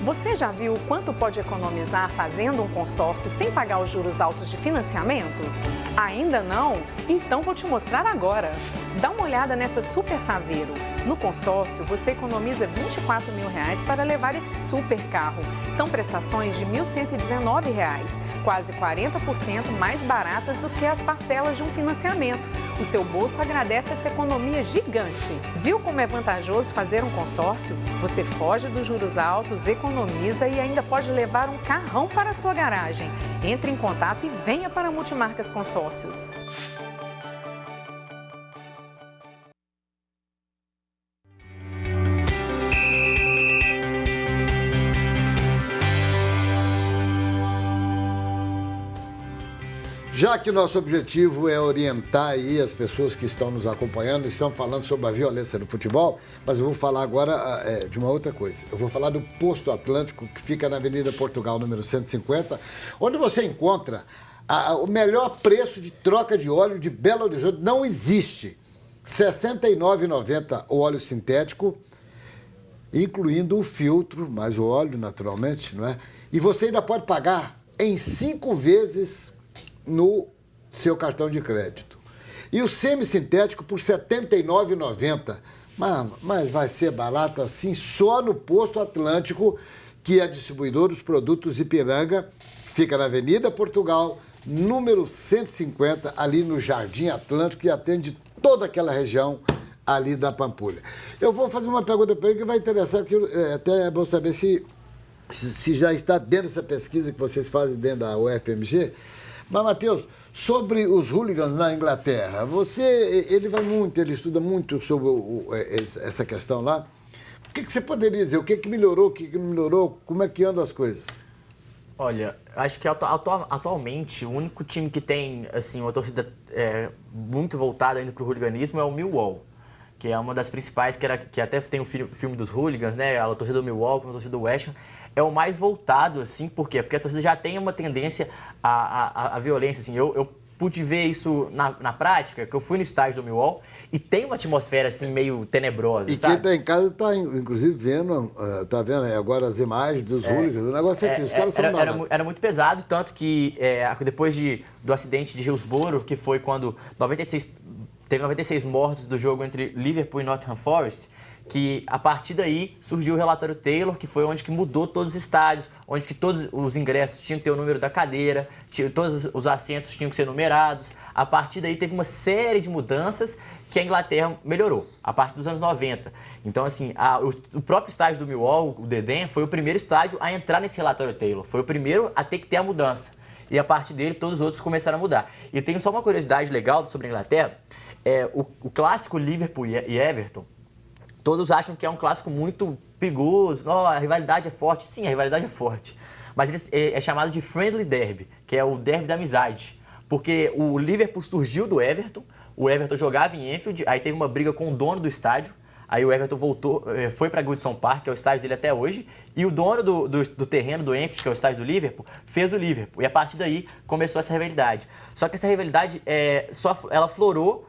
Você já viu o quanto pode economizar fazendo um consórcio sem pagar os juros altos de financiamentos? Ainda não? Então vou te mostrar agora. Dá uma olhada nessa Super Saveiro. No consórcio, você economiza R$24 mil para levar esse super carro. São prestações de R$ 1.119, quase 40% mais baratas do que as parcelas de um financiamento. O seu bolso agradece essa economia gigante. Viu como é vantajoso fazer um consórcio? Você foge dos juros altos, economiza e ainda pode levar um carrão para a sua garagem. Entre em contato e venha para a Multimarcas Consórcios. Já que nosso objetivo é orientar aí as pessoas que estão nos acompanhando, estão falando sobre a violência no futebol, mas eu vou falar agora de uma outra coisa. Eu vou falar do Posto Atlântico, que fica na Avenida Portugal, número 150, onde você encontra o melhor preço de troca de óleo de Belo Horizonte. Não existe. R$ 69,90 o óleo sintético, incluindo o filtro, mais o óleo, naturalmente, não é? E você ainda pode pagar em 5 vezes no seu cartão de crédito. E o semissintético por R$ 79,90. Mas vai ser barato assim só no Posto Atlântico, que é distribuidor dos produtos Ipiranga, fica na Avenida Portugal, número 150, ali no Jardim Atlântico, e atende toda aquela região ali da Pampulha. Eu vou fazer uma pergunta para ele que vai interessar, porque até é bom saber se já está dentro dessa pesquisa que vocês fazem dentro da UFMG. Mas, Matheus, sobre os hooligans na Inglaterra, ele estuda muito sobre essa questão lá. O que você poderia dizer? O que melhorou, o que não melhorou? Como é que andam as coisas? Olha, acho que atualmente o único time que tem assim, uma torcida muito voltada ainda para o hooliganismo é o Millwall, que é uma das principais, que até tem o filme dos hooligans, né? A torcida do Millwall, a torcida do West Ham. É o mais voltado, assim, por quê? Porque a torcida já tem uma tendência à violência, assim. Eu pude ver isso na prática, que eu fui no estádio do Millwall e tem uma atmosfera, assim, meio tenebrosa, e sabe? Quem está em casa está, inclusive, vendo agora as imagens dos hooligans. O negócio é feio, os caras são era muito pesado, tanto que depois do acidente de Hillsborough, que foi quando teve 96 mortos do jogo entre Liverpool e Nottingham Forest, que a partir daí surgiu o relatório Taylor, que foi onde que mudou todos os estádios, onde que todos os ingressos tinham que ter o número da cadeira, todos os assentos tinham que ser numerados. A partir daí teve uma série de mudanças que a Inglaterra melhorou, a partir dos anos 90. Então, assim, o próprio estádio do Millwall, o The Den, foi o primeiro estádio a entrar nesse relatório Taylor, foi o primeiro a ter que ter a mudança. E a partir dele, todos os outros começaram a mudar. E tenho só uma curiosidade legal sobre a Inglaterra, o clássico Liverpool e Everton. Todos acham que é um clássico muito perigoso, a rivalidade é forte. Sim, a rivalidade é forte. Mas é chamado de Friendly Derby, que é o derby da amizade. Porque o Liverpool surgiu do Everton, o Everton jogava em Anfield, aí teve uma briga com o dono do estádio, aí o Everton voltou, foi para Goodison Park, que é o estádio dele até hoje, e o dono do terreno do Anfield, que é o estádio do Liverpool, fez o Liverpool. E a partir daí começou essa rivalidade. Só que essa rivalidade ela florou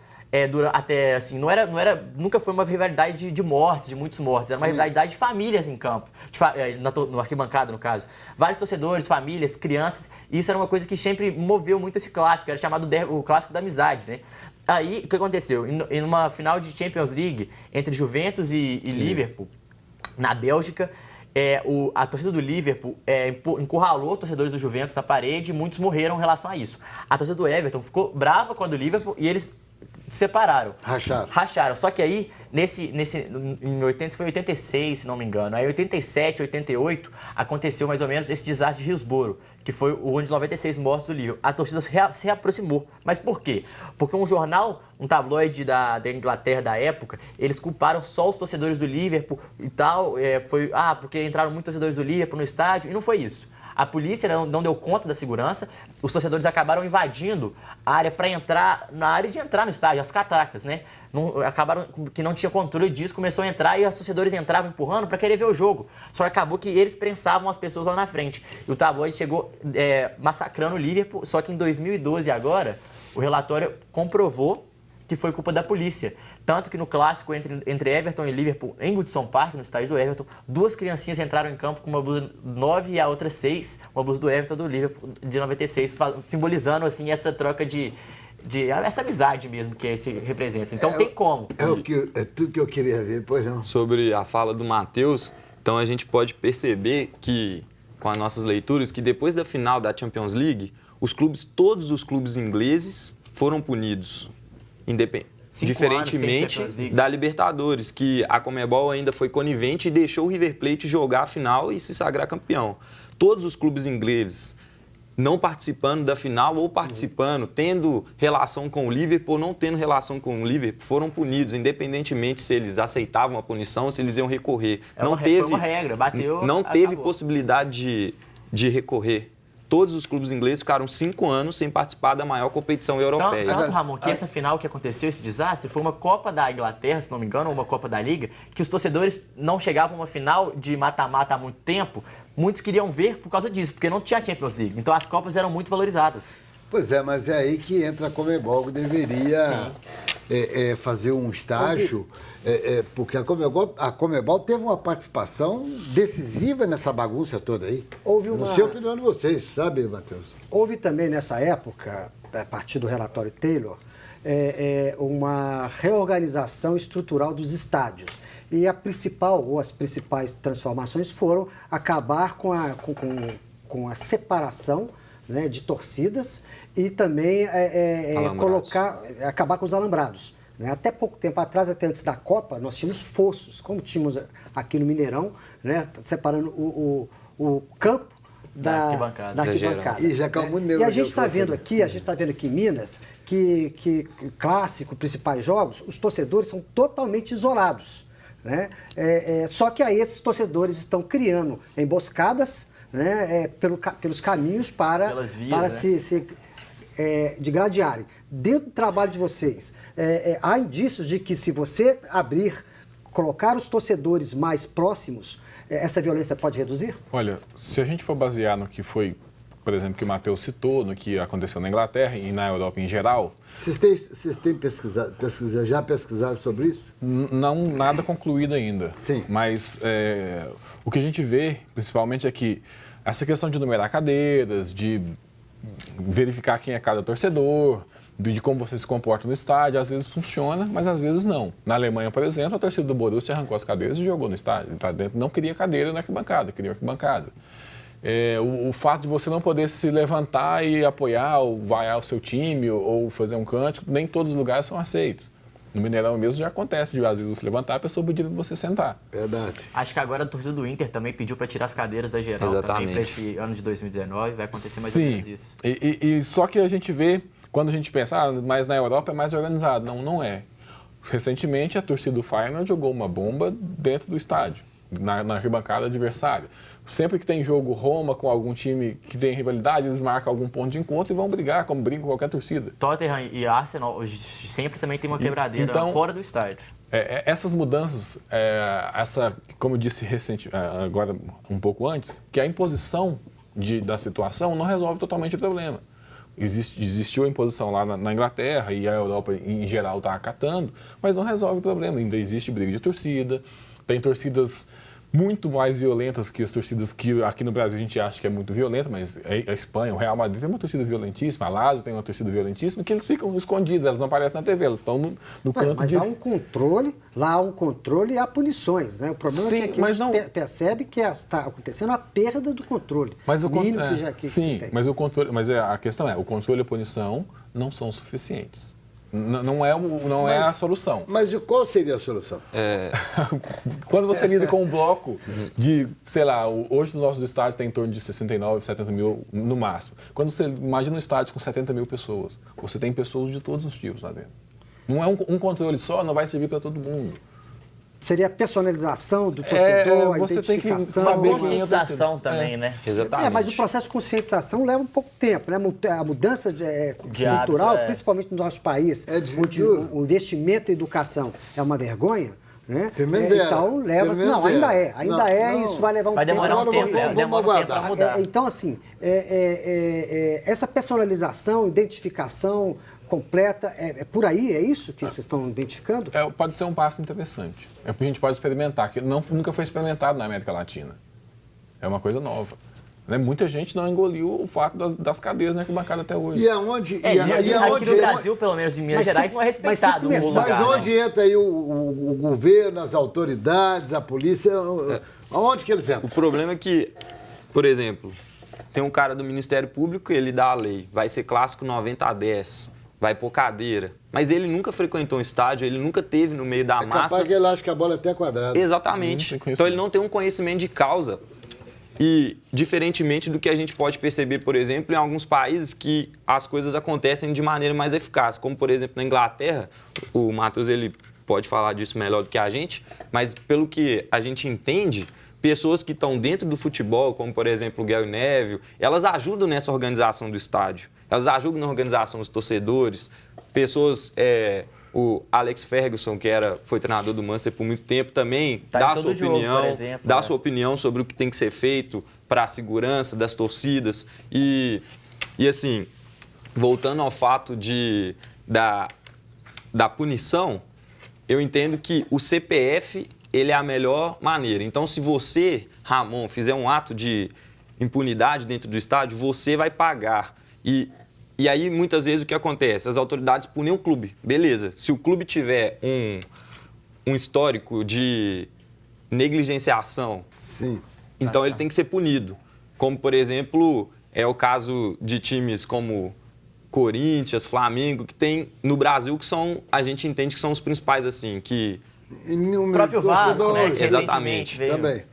até, assim, nunca foi uma rivalidade de mortes, de muitos mortes, era uma rivalidade de famílias em campo, no arquibancada, no caso. Vários torcedores, famílias, crianças, e isso era uma coisa que sempre moveu muito esse clássico, era chamado o clássico da amizade, né? Aí, o que aconteceu? Em uma final de Champions League, entre Juventus e Liverpool, na Bélgica, a torcida do Liverpool encurralou torcedores do Juventus na parede e muitos morreram em relação a isso. A torcida do Everton ficou brava com a do Liverpool e eles separaram. Racharam. Só que aí, foi em 86, se não me engano. Aí, em 87, 88, aconteceu mais ou menos esse desastre de Hillsborough, que foi o ano de 96 mortos do Liverpool. A torcida se reaproximou. Mas por quê? Porque um jornal, um tabloide da Inglaterra da época, eles culparam só os torcedores do Liverpool e tal. Porque entraram muitos torcedores do Liverpool no estádio, e não foi isso. A polícia não deu conta da segurança, os torcedores acabaram invadindo a área para entrar, na área de entrar no estádio, as catracas, né? Acabaram que não tinha controle disso, começou a entrar e os torcedores entravam empurrando para querer ver o jogo. Só que acabou que eles prensavam as pessoas lá na frente. E o tabloide chegou massacrando o Liverpool, só que em 2012 agora, o relatório comprovou que foi culpa da polícia. Tanto que no clássico entre Everton e Liverpool, em Goodison Park, no estádio do Everton, 2 criancinhas entraram em campo com uma blusa 9 e a outra 6, uma blusa do Everton do Liverpool de 96, simbolizando assim essa troca de essa amizade mesmo que esse representa. Então tem como. É tudo que eu queria ver, pois não. Sobre a fala do Matheus, então a gente pode perceber que, com as nossas leituras, que depois da final da Champions League, todos os clubes ingleses foram punidos, diferentemente da Libertadores, que a Conmebol ainda foi conivente e deixou o River Plate jogar a final e se sagrar campeão. Todos os clubes ingleses não participando da final ou participando, tendo relação com o Liverpool ou não tendo relação com o Liverpool, foram punidos, independentemente se eles aceitavam a punição ou se eles iam recorrer. Foi uma regra, bateu, não teve acabou. Possibilidade de recorrer. Todos os clubes ingleses ficaram 5 anos sem participar da maior competição europeia. Tanto, Ramon, que essa final que aconteceu, esse desastre, foi uma Copa da Inglaterra, se não me engano, ou uma Copa da Liga, que os torcedores não chegavam a uma final de mata-mata há muito tempo. Muitos queriam ver por causa disso, porque não tinha Champions League. Então as Copas eram muito valorizadas. Pois é, mas é aí que entra a Conmebol, que deveria fazer um estágio, porque a Conmebol teve uma participação decisiva nessa bagunça toda aí. Não sei a opinião de vocês, sabe, Matheus? Houve também nessa época, a partir do relatório Taylor, uma reorganização estrutural dos estádios. E a principal, ou as principais transformações foram acabar com a separação, né, de torcidas e também acabar com os alambrados. Né? Até pouco tempo atrás, até antes da Copa, nós tínhamos fossos, como tínhamos aqui no Mineirão, né, separando o campo da arquibancada. E já calmou E a gente está vendo aqui, em Minas, que clássico, principais jogos, os torcedores são totalmente isolados. Né? Só que aí esses torcedores estão criando emboscadas, né, pelos caminhos para se degladiarem. Dentro do trabalho de vocês, há indícios de que se você colocar os torcedores mais próximos, essa violência pode reduzir? Olha, se a gente for basear no que foi, por exemplo, que o Matheus citou, no que aconteceu na Inglaterra e na Europa em geral... Vocês têm já pesquisaram sobre isso? Não, nada concluído ainda. Sim. Mas o que a gente vê, principalmente, é que essa questão de numerar cadeiras, de verificar quem é cada torcedor, de como você se comporta no estádio, às vezes funciona, mas às vezes não. Na Alemanha, por exemplo, a torcida do Borussia arrancou as cadeiras e jogou no estádio. Tá dentro, não queria cadeira na arquibancada, queria arquibancada. O fato de você não poder se levantar e apoiar ou vaiar o seu time ou fazer um cântico, nem todos os lugares são aceitos. No Mineirão mesmo já acontece de às vezes você levantar e a pessoa pedindo para você sentar. Verdade. Acho que agora a torcida do Inter também pediu para tirar as cadeiras da geral. Exatamente. Também para esse ano de 2019, vai acontecer mais ou menos isso. E só que a gente vê, quando a gente pensa, mas na Europa é mais organizado. Não é. Recentemente a torcida do Feyenoord jogou uma bomba dentro do estádio, na arquibancada adversária. Sempre que tem jogo Roma com algum time que tem rivalidade, eles marcam algum ponto de encontro e vão brigar, como briga com qualquer torcida. Tottenham e Arsenal sempre também tem uma quebradeira fora do estádio. Essas mudanças, como eu disse agora um pouco antes, que a imposição da situação não resolve totalmente o problema. Existiu a imposição lá na Inglaterra e a Europa em geral está acatando, mas não resolve o problema. Ainda existe briga de torcida, tem torcidas muito mais violentas que as torcidas que aqui no Brasil a gente acha que é muito violenta, mas a Espanha, o Real Madrid tem uma torcida violentíssima, a Lazio tem uma torcida violentíssima, que eles ficam escondidos, elas não aparecem na TV, elas estão no canto mas há um controle, e há punições, né? O problema é que a gente percebe que está acontecendo a perda do controle. Mas a questão é, o controle e a punição não são suficientes. Não é a solução. Mas qual seria a solução? Quando você lida com um bloco de, sei lá, hoje os nossos estádios têm em torno de 69, 70 mil no máximo. Quando você imagina um estádio com 70 mil pessoas, você tem pessoas de todos os tipos lá dentro. Não é um controle só, não vai servir para todo mundo. Seria a personalização do torcedor, a você tem que identificação. saber conscientização também, né? Exatamente. Mas o processo de conscientização leva um pouco de tempo, né? A mudança estrutural, hábito, principalmente no nosso país, onde o investimento em educação é uma vergonha, né? Então leva... Não, ainda é, isso vai levar um tempo. Vai demorar um tempo, aguardar. Para mudar. Então, assim, essa personalização, identificação completa. É por aí, é isso que vocês estão identificando? Pode ser um passo interessante. É porque a gente pode experimentar, que nunca foi experimentado na América Latina. É uma coisa nova. Né? Muita gente não engoliu o fato das cadeias na arquibancada até hoje. E aonde... aqui no Brasil, pelo menos em Minas Gerais, não é respeitado o lugar. Mas onde entra aí o governo, as autoridades, a polícia? Aonde que eles entram? O problema é que, por exemplo, tem um cara do Ministério Público, ele dá a lei, vai ser clássico 90-10, vai pôr cadeira. Mas ele nunca frequentou um estádio, ele nunca teve no meio da massa. Capaz que ele acha que a bola é até quadrada. Exatamente. Então ele não tem um conhecimento de causa. E, diferentemente do que a gente pode perceber, por exemplo, em alguns países que as coisas acontecem de maneira mais eficaz, como, por exemplo, na Inglaterra, o Matheus ele pode falar disso melhor do que a gente, mas pelo que a gente entende, pessoas que estão dentro do futebol, como, por exemplo, o Gary Neville, elas ajudam nessa organização do estádio, elas ajudam na organização dos torcedores, pessoas... O Alex Ferguson, que foi treinador do Manchester por muito tempo, também dá a sua opinião, dá sua opinião sobre o que tem que ser feito para a segurança das torcidas. E assim, voltando ao fato da punição, eu entendo que o CPF ele é a melhor maneira. Então, se você, Ramon, fizer um ato de impunidade dentro do estádio, você vai pagar. E aí, muitas vezes, o que acontece? As autoridades punem o clube. Beleza. Se o clube tiver um histórico de negligenciação, sim, então ele tem que ser punido. Como, por exemplo, é o caso de times como Corinthians, Flamengo, que tem no Brasil, que a gente entende que são os principais, assim, que... O próprio Vasco, né? Exatamente. Também.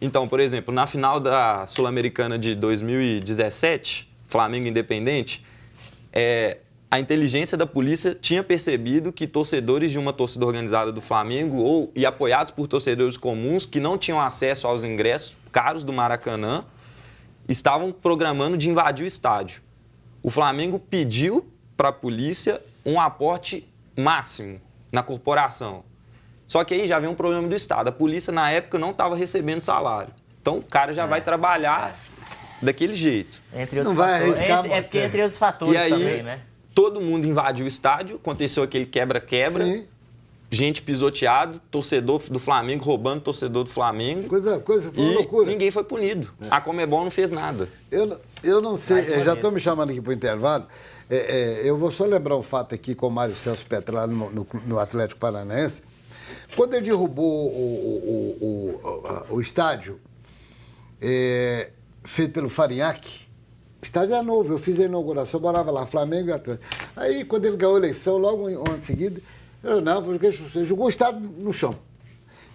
Então, por exemplo, na final da Sul-Americana de 2017, Flamengo Independente... a inteligência da polícia tinha percebido que torcedores de uma torcida organizada do Flamengo e apoiados por torcedores comuns que não tinham acesso aos ingressos caros do Maracanã estavam programando de invadir o estádio. O Flamengo pediu para a polícia um aporte máximo na corporação. Só que aí já vem um problema do Estado. A polícia, na época, não estava recebendo salário. Então, o cara já vai trabalhar... daquele jeito. Entre outros não vai arriscar. Porque entre outros fatores e aí, também, né? Todo mundo invadiu o estádio, aconteceu aquele quebra-quebra, gente pisoteado, torcedor do Flamengo roubando torcedor do Flamengo. Coisa foi uma loucura. Ninguém foi punido. A Conmebol não fez nada. Eu não sei, já estão me chamando aqui para o intervalo. Eu vou só lembrar um fato aqui com o Mário Celso Petralha no Atlético Paranaense. Quando ele derrubou o estádio, feito pelo Farinhaque, o estádio era novo, eu fiz a inauguração, eu morava lá, Flamengo e Atlético. Aí, quando ele ganhou a eleição, logo um ano em seguida, você jogou o estádio no chão.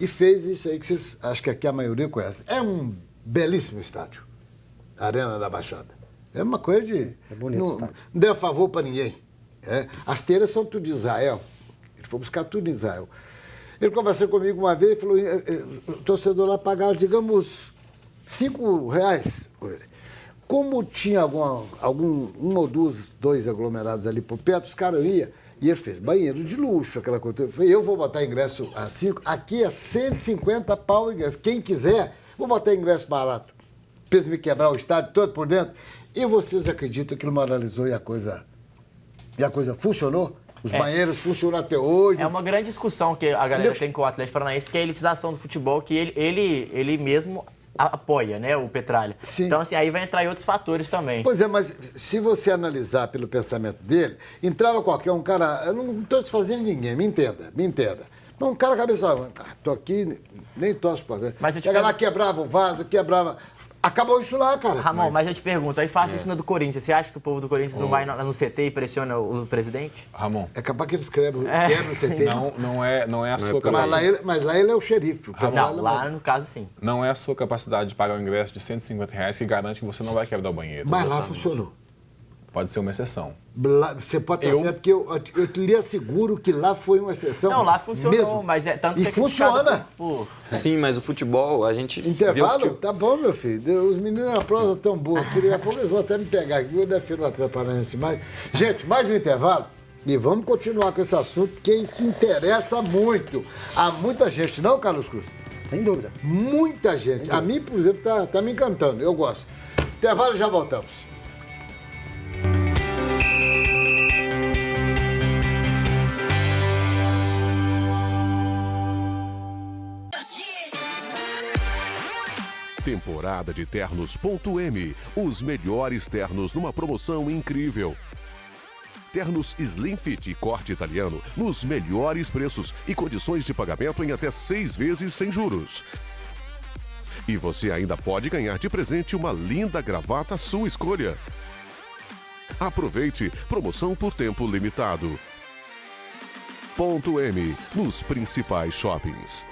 E fez isso aí que vocês, acho que aqui a maioria conhece. É um belíssimo estádio, a Arena da Baixada. É uma coisa de... É bonito o estádio. Não deu favor para ninguém. As telhas são tudo de Israel. Ele foi buscar tudo em Israel. Ele conversou comigo uma vez e falou, o torcedor lá pagava, digamos... R$5. Como tinha um ou dois aglomerados ali por perto, os caras iam. E ele fez banheiro de luxo, aquela coisa. Eu falei, eu vou botar ingresso a 5, aqui é 150 pau ingresso. Quem quiser, vou botar ingresso barato. Pensa me quebrar o estádio todo por dentro. E vocês acreditam que ele moralizou e a coisa funcionou? Os banheiros funcionam até hoje. É uma grande discussão que a galera tem com o Atlético Paranaense, que é a elitização do futebol, que ele mesmo... apoia, né, o Petralha. Sim. Então, assim, aí vai entrar em outros fatores também. Pois é, mas se você analisar pelo pensamento dele, entrava qualquer um cara, eu não estou desfazendo ninguém, me entenda. Então, um cara cabeça, tô aqui, nem torço pra fazer. Chega lá, quebrava o vaso, quebrava... Acabou isso lá, cara. Ramon, mas eu te pergunto, aí faça isso na do Corinthians. Você acha que o povo do Corinthians não vai no CT e pressiona o presidente? Ramon. É capaz que eles quebram o CT. Não é a sua capacidade. Mas lá ele é o xerife. Não, lá no caso sim. Não é a sua capacidade de pagar o ingresso de R$150 que garante que você não vai quebrar o banheiro. Mas lá funcionou. Pode ser uma exceção. Você pode estar certo que eu lhe asseguro que lá foi uma exceção. Não, lá funcionou, mesmo. mas é tanto que... E funciona. Sim, mas o futebol, a gente... Intervalo? Tá bom, meu filho. Os meninos na prosa tão boa. Daqui a pouco eles vão até me pegar aqui. Eu defendo o Atlético Paranaense mais. Gente, mais um intervalo. E vamos continuar com esse assunto, que isso interessa muito. Há muita gente, não, Carlos Cruz? Sem dúvida. Muita gente. A mim, por exemplo, tá me encantando. Eu gosto. Intervalo, já voltamos. Temporada de ternos Ponto M. Os melhores ternos numa promoção incrível. Ternos Slim Fit e corte italiano nos melhores preços e condições de pagamento em até 6 vezes sem juros. E você ainda pode ganhar de presente uma linda gravata à sua escolha. Aproveite, promoção por tempo limitado. Ponto M, nos principais shoppings.